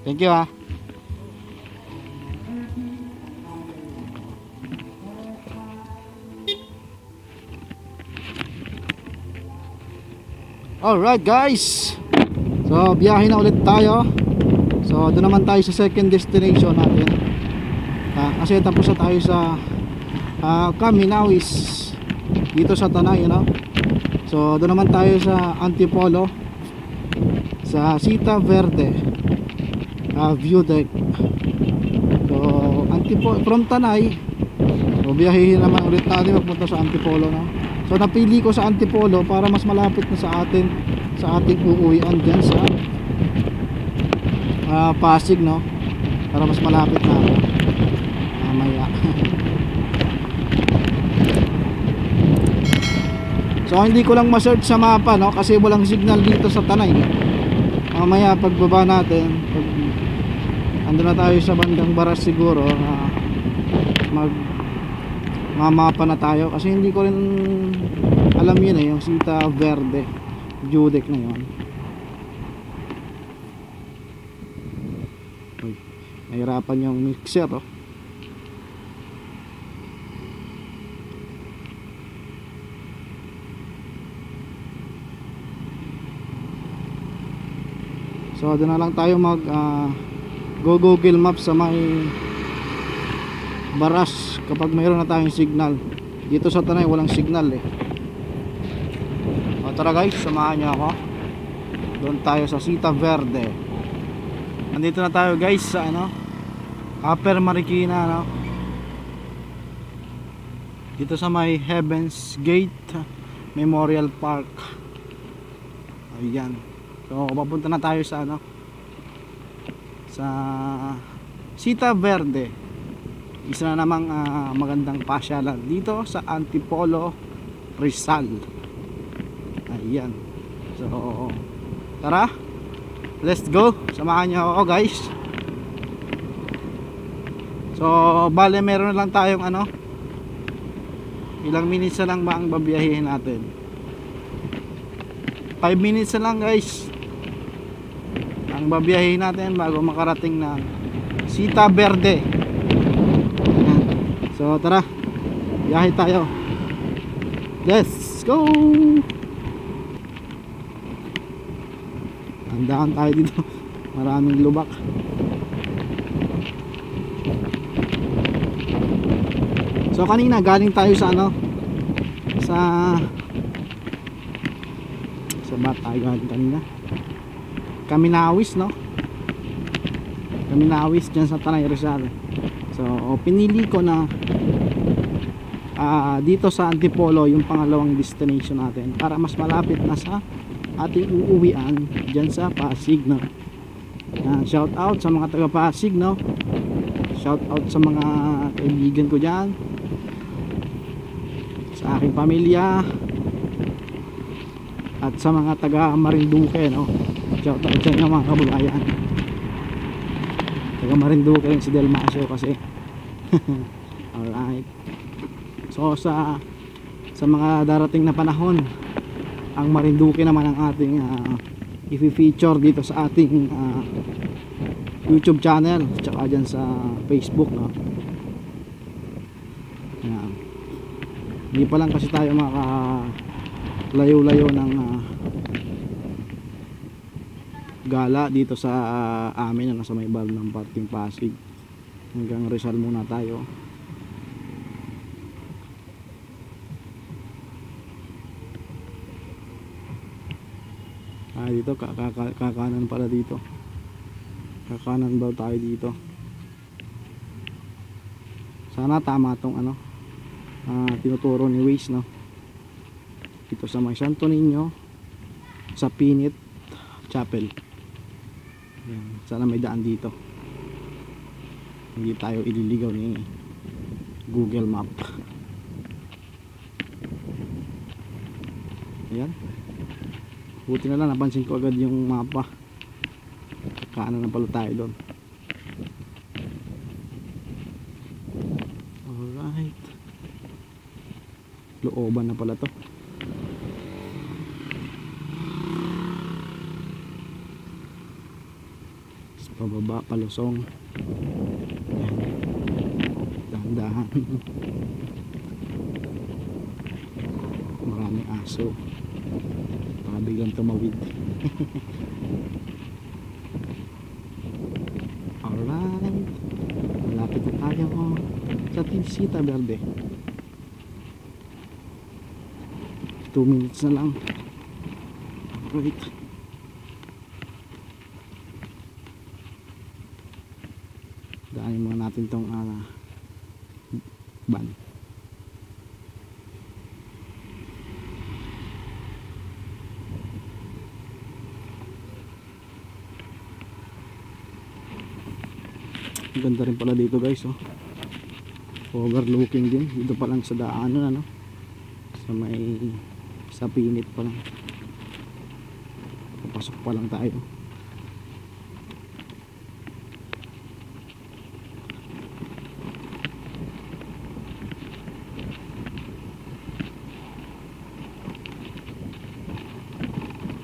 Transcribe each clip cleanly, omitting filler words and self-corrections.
Thank you ha. Alright guys, so biyahe na ulit tayo. So doon naman tayo sa second destination natin, kasi tapos na tayo sa Caminawis dito sa Tanay, you know? So doon naman tayo sa Antipolo, sa Sita Verde view deck. So Antipolo from Tanay, so biyahe naman ulit natin magpunta sa Antipolo, no? So napili ko sa Antipolo para mas malapit na sa atin, sa ating uuwian dyan sa Pasig, no? Para mas malapit na mamaya. So hindi ko lang ma-search sa mapa, no? Kasi walang signal dito sa Tanay. Mamaya pagbaba natin, pag ando na tayo sa bandang Baras siguro, mamapa na tayo, kasi hindi ko rin alam yun yung Sita Verde view deck na yun. Uy, nahirapan yung mixer, oh. So doon na lang tayo mag go Google Maps sa may Baras kapag mayroon na tayong signal. Dito sa Tanay walang signal eh. O tara guys, samahan nyo ako. Doon tayo sa Sita Verde. Nandito na tayo guys sa Upper Marikina, no? Dito sa may Heaven's Gate Memorial Park. Ayan. So papunta na tayo sa sa Sita Verde. Isa na namang magandang pasyalan dito sa Antipolo, Rizal. Ayan. So tara, let's go. Samahan niyo ako guys. So bale meron na lang tayong ilang minutes na lang ba ang babiyahin natin? 5 minutes na lang guys ang babiyahin natin bago makarating na Sita Verde. So tara, biyahe tayo. Let's go. Tandaan tayo dito, maraming lubak. So kanina galing tayo sa sa ba tayo galing kanina? Caminawis, no? Caminawis dyan sa Tanay, Rizal. So pinili ko na dito sa Antipolo yung pangalawang destination natin para mas malapit na sa ating uuwian dyan sa Pasig, no? Shout out sa mga taga Pasig, no? Shout out sa mga kaibigan ko dyan, sa aking pamilya, at sa mga taga Marinduque, no? Shout out sa inyo mga kabugayan. Taga Marinduque rin si Delmasio kasi. Alright. So sa mga darating na panahon, ang Marinduque naman ang ating i-feature dito sa ating YouTube channel, tsaka dyan sa Facebook, no? Yan. Hindi pa lang kasi tayo makalayo-layo ng gala dito sa amin, nasa may bar ng parking Pasig. Hanggang Rizal muna tayo. Dito kakanan pala dito. Kakanan ba tayo dito? Sana tama tong tinuturo ni Waze, no? Dito sa may Santo Niño, sa Pinit Chapel. Yan. Sana may daan dito, hindi tayo ililigaw ni Google Map. Ayan, buti na lang napansin ko agad yung mapa. Kanan na pala tayo doon. Alright, looban na pala to. pababa, palusong. Yan. Dahan-dahan. Maraming aso, baka biglang tumawid. Alright, malapit na tayo sa Sita Verde. 2 minutes na lang. Alright, daanin muna natin tong van. Ganda rin pala dito guys, oh. Overlooking din dito pa lang sa daanan, ano, sa may sa pinit pa lang, papasok pa lang tayo.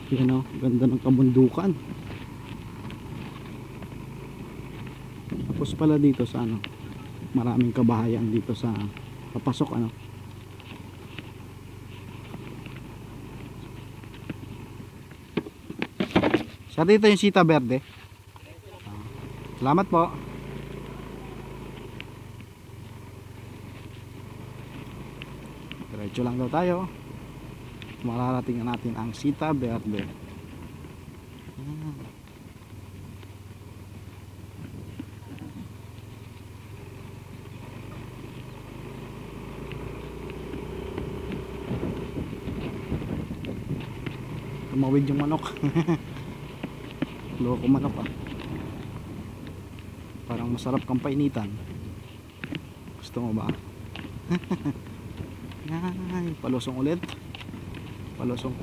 Yan, oh, ganda ng kabundukan. Tapos pala dito sa ano, maraming kabahayan dito sa papasok, ano. Sa dito yung Sita Verde. Salamat po. Diretso lang daw tayo. Mararating na natin ang Sita Verde. Tumawid yung manok. Loko manok, ah. Parang masarap kang painitan. Gusto mo ba? Ay, palusong ulit. Palusong.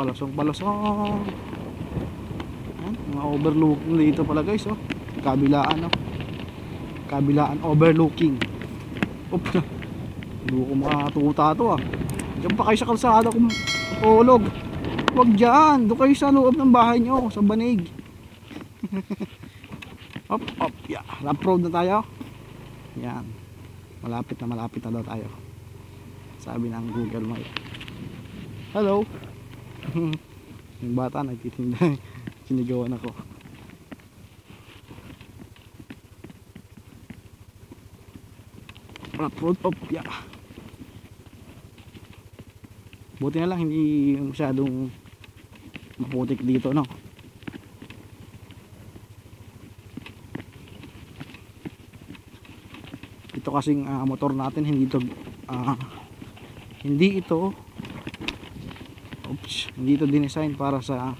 Ayan, mga overlooking dito pala guys, oh. Kabilaan, oh. Kabilaan overlooking. Oop. Hindi ko makatuta to, ah. Diyan pa kayo sa kalsada kung tulog. Huwag dyan, doon kayo sa loob ng bahay nyo, sa banig. Op, yeah. Lap road na tayo. Yan, malapit na daw tayo, sabi ng Google Map. Hello. Yung bata nagtitinda. Sinigawan ako. Lap road, op, yeah. Buti na lang hindi masyadong maputik dito, no. Ito kasing motor natin, hindi ito dinesign para sa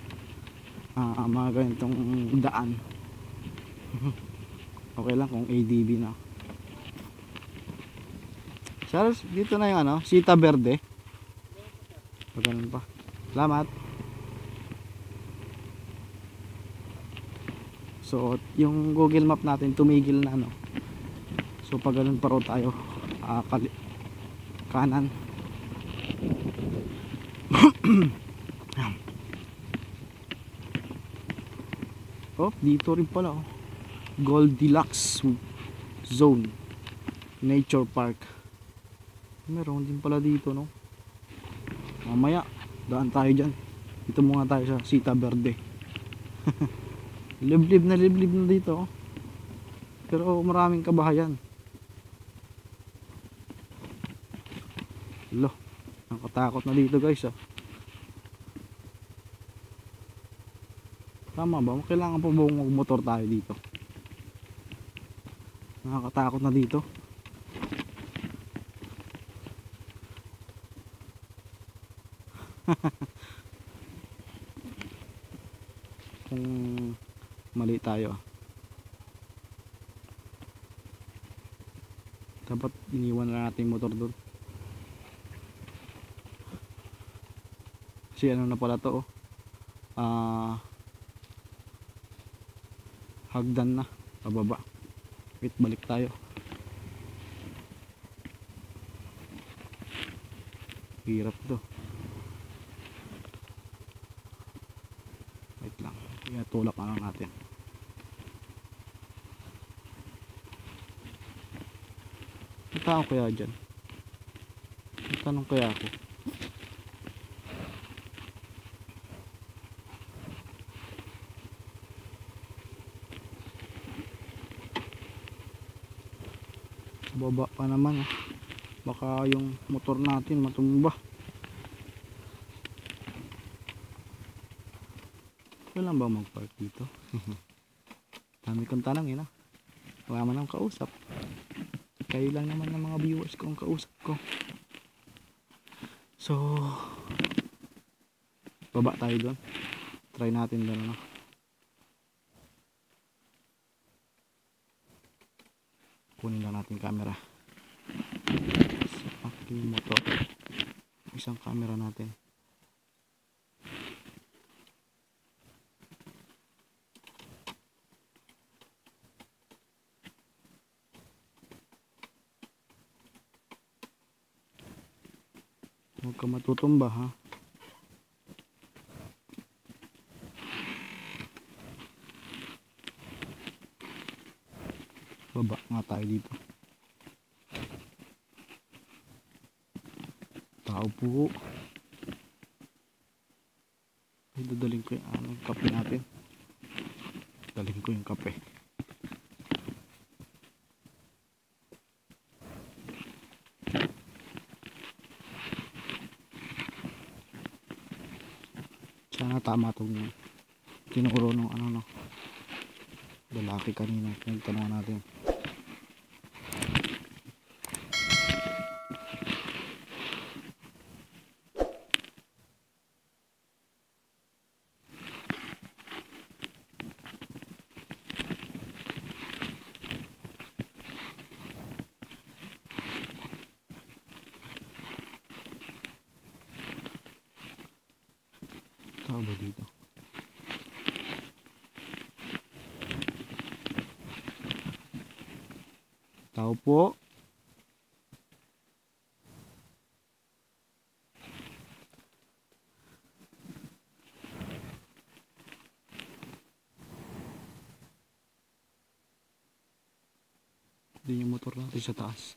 mga ganitong daan. Okay lang kung ADB na. Sir, dito na yung ano, Sita Verde. Ganun pa. Salamat. So, yung Google Map natin tumigil na, no. So, pag ganun pa rin tayo, kanan. Oh, dito rin pala, oh. Goldilocks Zone Nature Park. Meron din pala dito, no. Mamaya daan tayo dyan. Dito muna tayo sa Sita Verde. liblib na dito, oh. Pero maraming kabahayan. Lo, nakatakot na dito guys, oh. Tama ba? Kailangan pa buong magmotor tayo dito? Nakakatakot na dito. Kung mali tayo, dapat iniwan na natin yung motor doon. Kasi ano na pala to, oh. Hagdan na pababa. Wait, balik tayo. Hirap to. Wait lang, tulak na lang natin. tao kaya dyan? Tanong kaya ako. Baba pa naman ah. Baka yung motor natin matumba. Wala ba mag-park dito? Dami kong tanong yun ah. Wala man ang kausap. Kayo lang naman ng mga viewers ko ang kausap ko. So baba tayo doon. Try natin doon ano. Kunin lang natin camera. Sa aking motor. Isang camera natin. Huwag ka matutumba ha. Baba nga tayo dito. Tao po. Ay, dadaling ko yung kape natin. Daling ko yung kape. Sana tama itong tinuro ng ano no. Lalaki kanina. Nagtanong natin. Tao ba dito? Tao po. Hindi yung motor natin sa taas.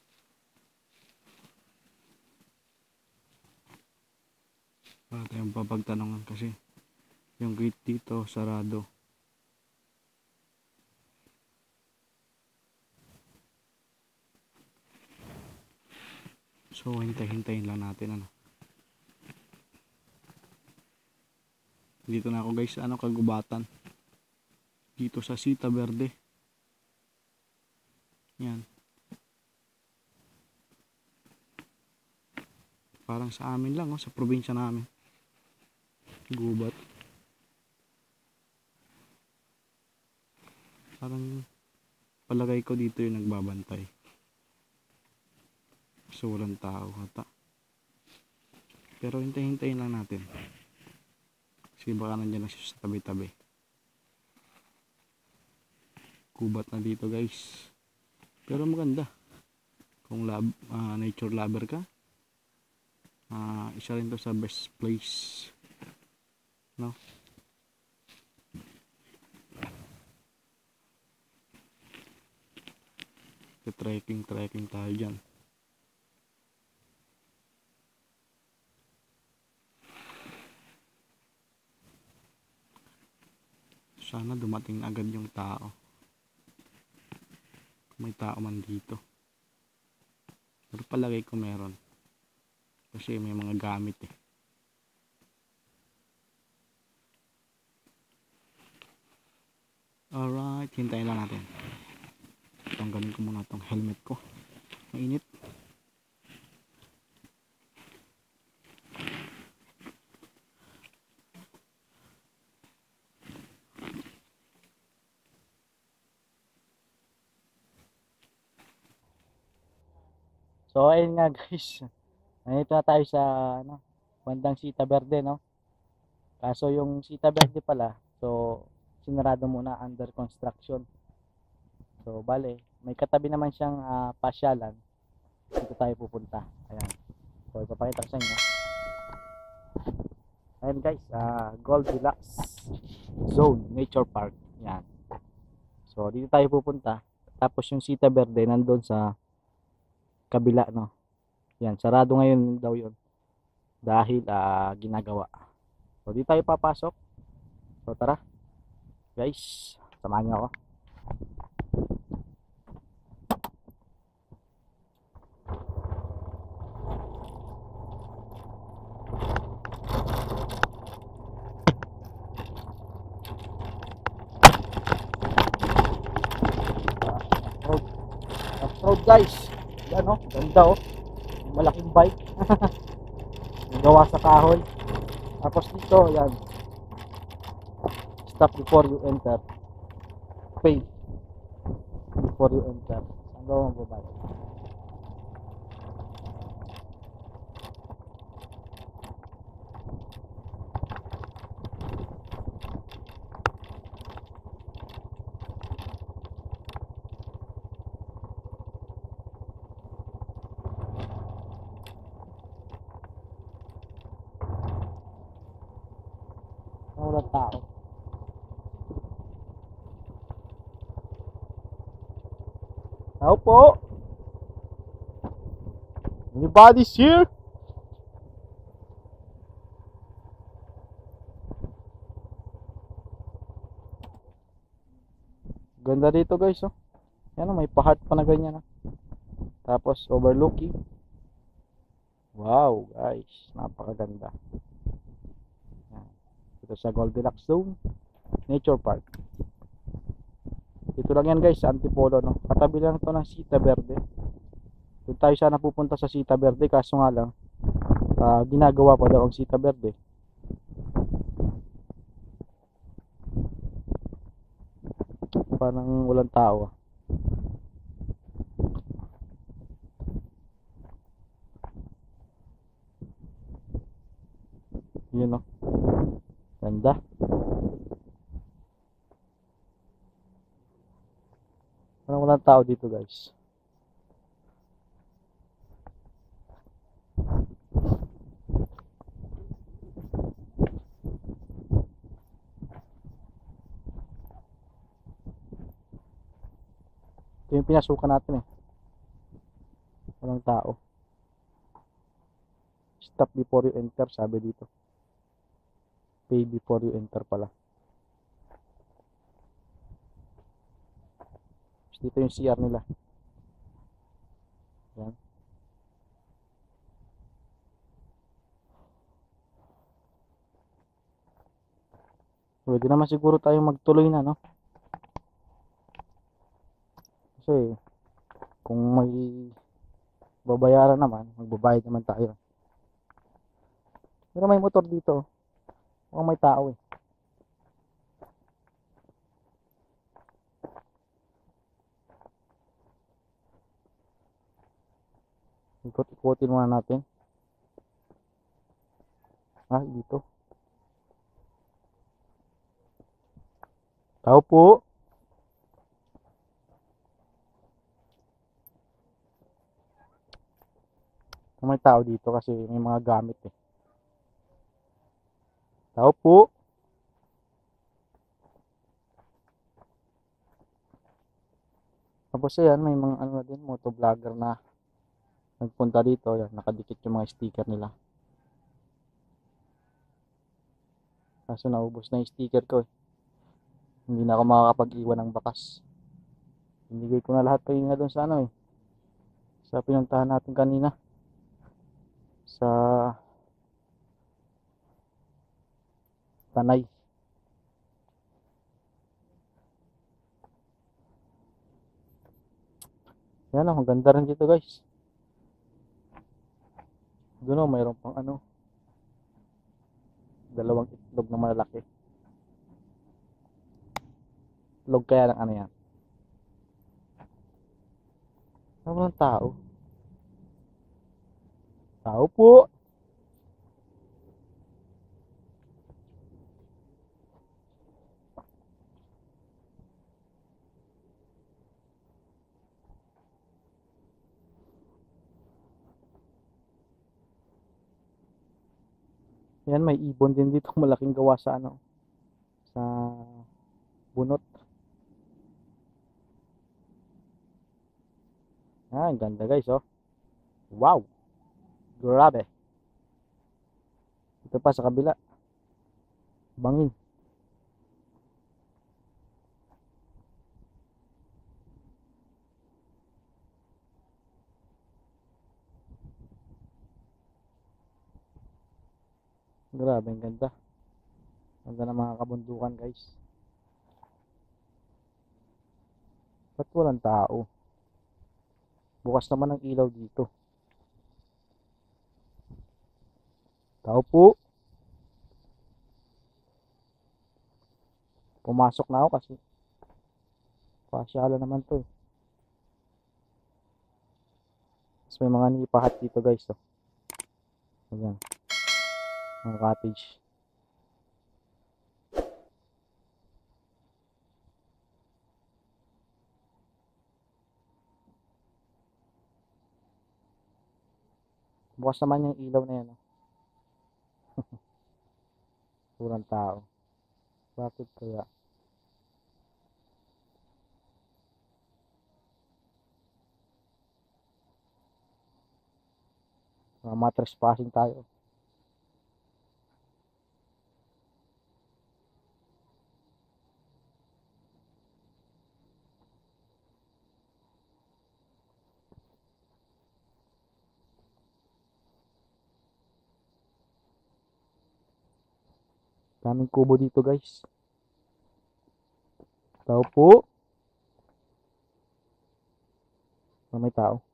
Wala tayong papagtanungan kasi yung gate dito sarado. So hintay-hintayin lang natin ano. Dito na ako guys sa kagubatan. Dito sa Sita Verde. Yan. Parang sa amin lang sa probinsya namin. Gubat. Parang palagay ko dito yung nagbabantay. So walang tao ata. Pero hintay-hintayin lang natin. Kasi baka nandiyan na siya sa tabi-tabi. Gubat na dito guys. Pero maganda. Kung nature lover ka, isa rin to sa best place. No? Trekking tayo dyan. Sana dumating agad yung tao. May tao man dito. Pero palagay ko meron. Kasi may mga gamit eh. Alright, hintayin lang natin. Tanggalin ko muna itong helmet ko. Mainit. So ayun nga guys. Nandito na tayo sa bandang Sita Verde no. Kaso yung Sita Verde pala, so sinarado muna, under construction. So bale, may katabi naman siyang pasyalan. Dito tayo pupunta. Ayan. So ipapakita ko sa inyo. Ayan guys, Goldilocks Zone Nature Park. Yan. So dito tayo pupunta. Tapos yung Sita Verde nandun sa kabila, no. Yan, sarado ngayon daw yun dahil ginagawa. So di tayo papasok. So tara guys, samahan niyo ako. Off-road guys, yan o, ganda o, malaking bike. Gawa sa kahoy. Tapos dito, yan, stop before you enter, pay before you enter. Saan daw ang babae? Walang tao. Tao po. Anybody's here? Ganda dito guys, oh. Yan, may pahat pa na ganyan, oh. Tapos overlooking. Wow guys, napakaganda. Yan. Ito sa Goldilocks Zone Nature Park. Dito lang yan guys, sa Antipolo, no. Katabi lang to ng Sita Verde. Doon tayo sana pupunta sa Sita Verde, kaso nga lang ginagawa pa daw ang Sita Verde. Parang walang tao, ah. Yun, no. Ganda. Parang walang tao dito guys. Ito yung pinasukan natin, eh. Walang tao. Stop before you enter, sabi dito. Pay before you enter pala. Dito yung CR nila. Yan. Pwede naman siguro tayong magtuloy na, no? Kasi kung may babayaran naman, magbabayad naman tayo. Pero may motor dito. Mukhang may tao, eh. Ikot-ikotin muna natin. Dito. Tao po. May tao dito kasi may mga gamit, eh. Tao po. Tapos yan, may mga ano din, motovlogger na nagpunta dito. Yan, nakadikit yung mga sticker nila. Kaso naubos na yung sticker ko, eh. Hindi na ako makakapag-iwan ng bakas. Binigay ko na lahat kayo nga doon sa ano, eh. Sa pinuntahan natin kanina. Sa Tanay. Yan, ang ganda rin dito guys. Doon, oh, mayroon pang ano, dalawang itlog na malalaki. Itlog kaya ng ano yan. Walang tao. Tao po. Yan, may ibon din dito, malaking gawa sa ano, sa bunot. Ang ganda guys, oh. Wow, grabe. Ito pa sa kabila, bangin. Grabe, ang ganda. Ganda ng mga kabundukan, guys. Ba't walang tao? Bukas naman ang ilaw dito. Tao po. Pumasok na ako kasi pasyala naman to eh. Tapos may mga nipahat dito, guys. Oh. Ayan. Mga cottage. Bukas naman yung ilaw na yan. Oh. Walang tao. Bakit kaya? Matrespassing tayo. Daming kubo dito, guys. Tao po. May tao.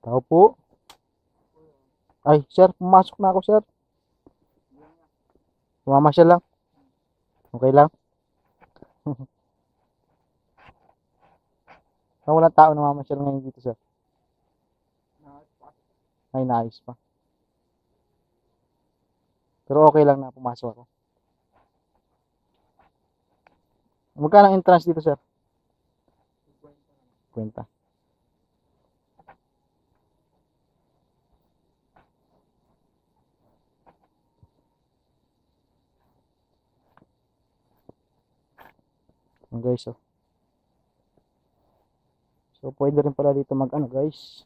Tao po. Ay, sir, pumasok na ako, sir. Mamasyal lang. Okay lang. Walang tao na mamasyal ngayon dito, sir. Ay, naayos pa. Pero okay lang na pumasok ako. Magkano ang entrance dito, sir? 50. Guys, oh. So, pwede rin pala dito mag, guys.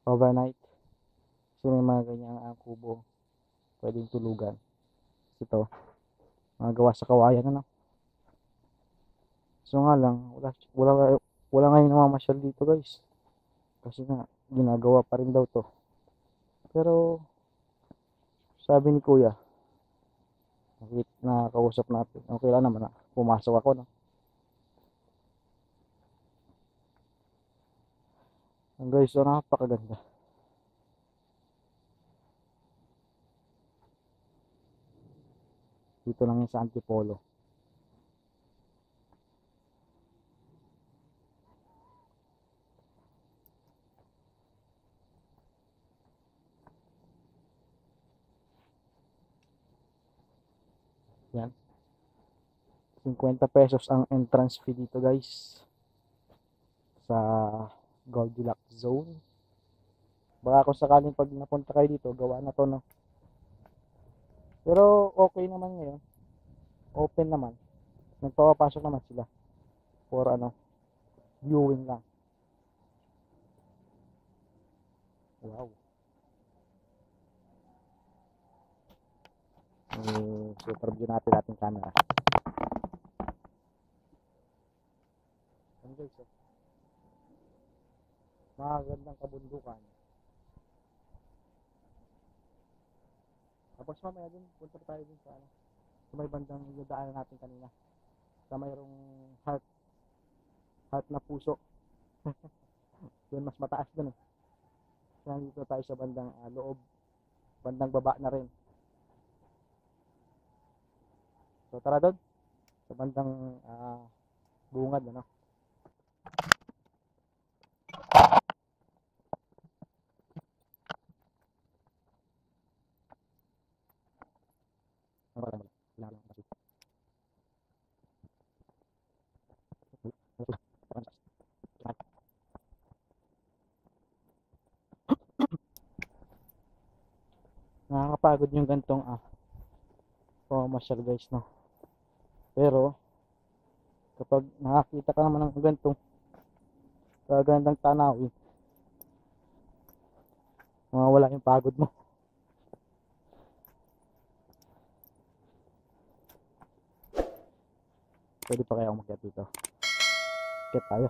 Overnight. Kasi may mga ganyang kubo. Pwedeng tulugan. Ito. Mga gawa sa kawayan, ano. So nga lang, wala ngayon namamasyal dito, guys. Kasi nga, ginagawa pa rin daw to. Pero, sabi ni kuya, na kausap natin, okay lang naman na pumasok ako, no. Guys, so napakaganda. Dito lang yung sa Antipolo. Yan. 50 pesos ang entrance fee dito, guys. Sa Goldilocks Zone. Baka kung sakaling pag napunta kayo dito, gawa na to, no. Pero okay naman ngayon. Open naman. Nagpapapasok naman sila. For viewing lang. Wow. Super view natin ating camera. Yan, guys, magandang kabundukan. Tapos mamaya din, punta tayo din sa sa may bandang yadaanan natin kanina. Sa mayroong heart na puso. Doon mas mataas doon eh. Kaya dito tayo sa bandang loob. Bandang baba na rin. So tara doon. Sa bandang bungad, ano. Nakakapagod yung gantong pamasyal guys, no. Pero kapag nakakita ka naman ng gantong kagandang tanawin, mawawala yung pagod mo. Pwede pa kaya akong makyat dito? Makyat tayo.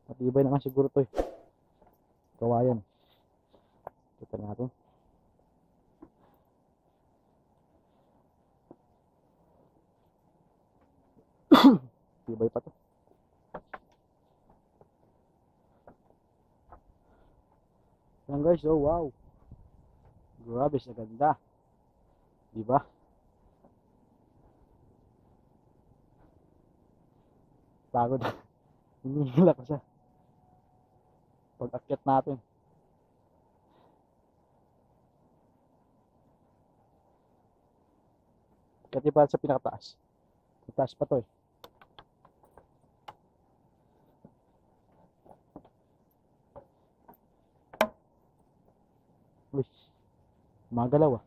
Matibay naman siguro to eh. Kawayan. Kita natin. Tibay pa to. Yan guys, oh wow. Grabe sa ganda. Diba? Pagod. Hinihila ko siya. Pag-akyat natin. Katiba sa pinakataas. Taas pa to eh. Uy, magalaw ah.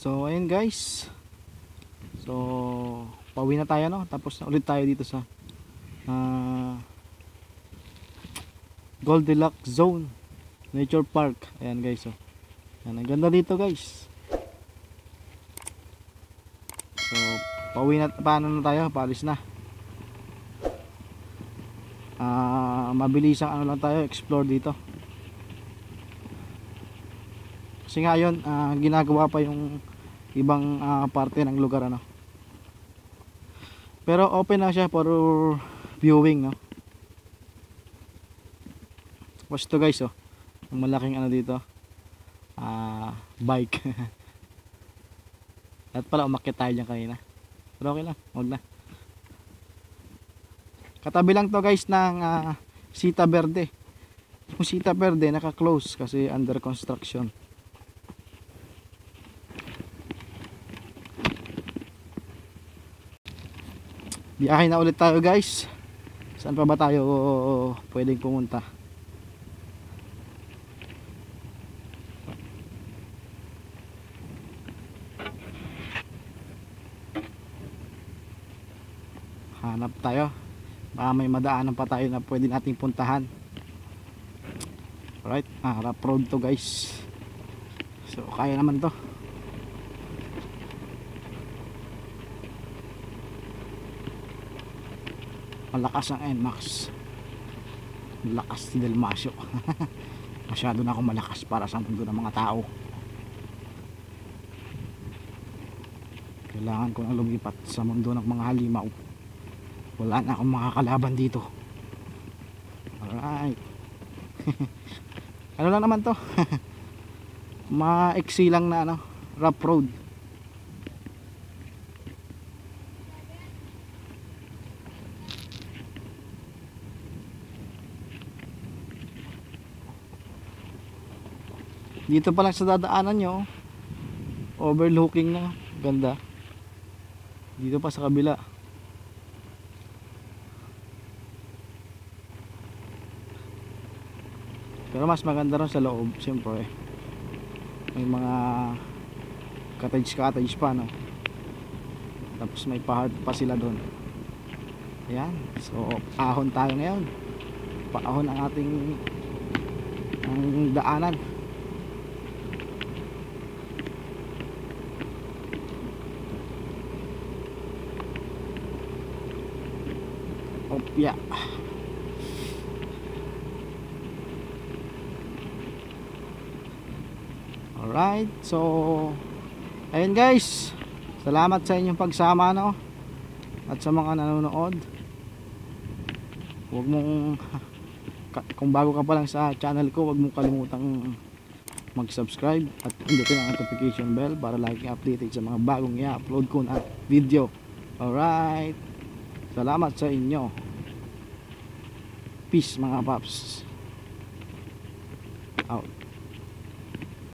So ayun guys. So pauwi na tayo, no. Tapos na ulit tayo dito sa Goldilocks Zone Nature Park. Ayan guys, oh. Ayan, ang ganda dito guys. So pauwi na, paano na tayo? Paalis na. Mabilisang ano lang tayo, explore dito. Kasi nga yun, ginagawa pa yung ibang parte ng lugar, ano. Pero open na siya for viewing, no. Watch to guys, oh. Ang malaking ano dito, bike. At pala umakyat tayo dyan kanina. Pero okay lang, huwag na. Katabi lang to guys ng Sita Verde. Yung Sita Verde naka-close kasi under construction. Biyahe na ulit tayo guys. Saan pa ba tayo pwedeng pumunta? Hanap tayo. Baka may madaanan pa tayo na pwede nating puntahan. Alright, rough road to guys. So kaya naman to. Malakas ang NMAX. lakas si Dalmasio. Masyado na akong malakas para sa mundo ng mga tao. Kailangan ko nang lumipat sa mundo ng mga halimaw. Wala na akong makakalaban dito. Alright. Ano lang naman to? Maiksi lang na ano, rough road. Dito pa lang sa dadaanan nyo, overlooking na, ganda. Dito pa sa kabila. Pero mas maganda rin sa loob, siyempre. May mga cottage pa, no? Tapos may pa-hard pa sila doon. Ayan, so ahon tayo ngayon. Paahon ang ating daanan. Opya. Alright, so ayun guys, salamat sa inyong pagsama, no? At sa mga nanonood. Huwag mong kung bago ka pa lang sa channel ko, huwag mong kalimutang mag-subscribe at pindutin ang notification bell para lagi updated sa mga bagong i-upload ko na video. Alright, salamat sa inyo. Peace mga paps.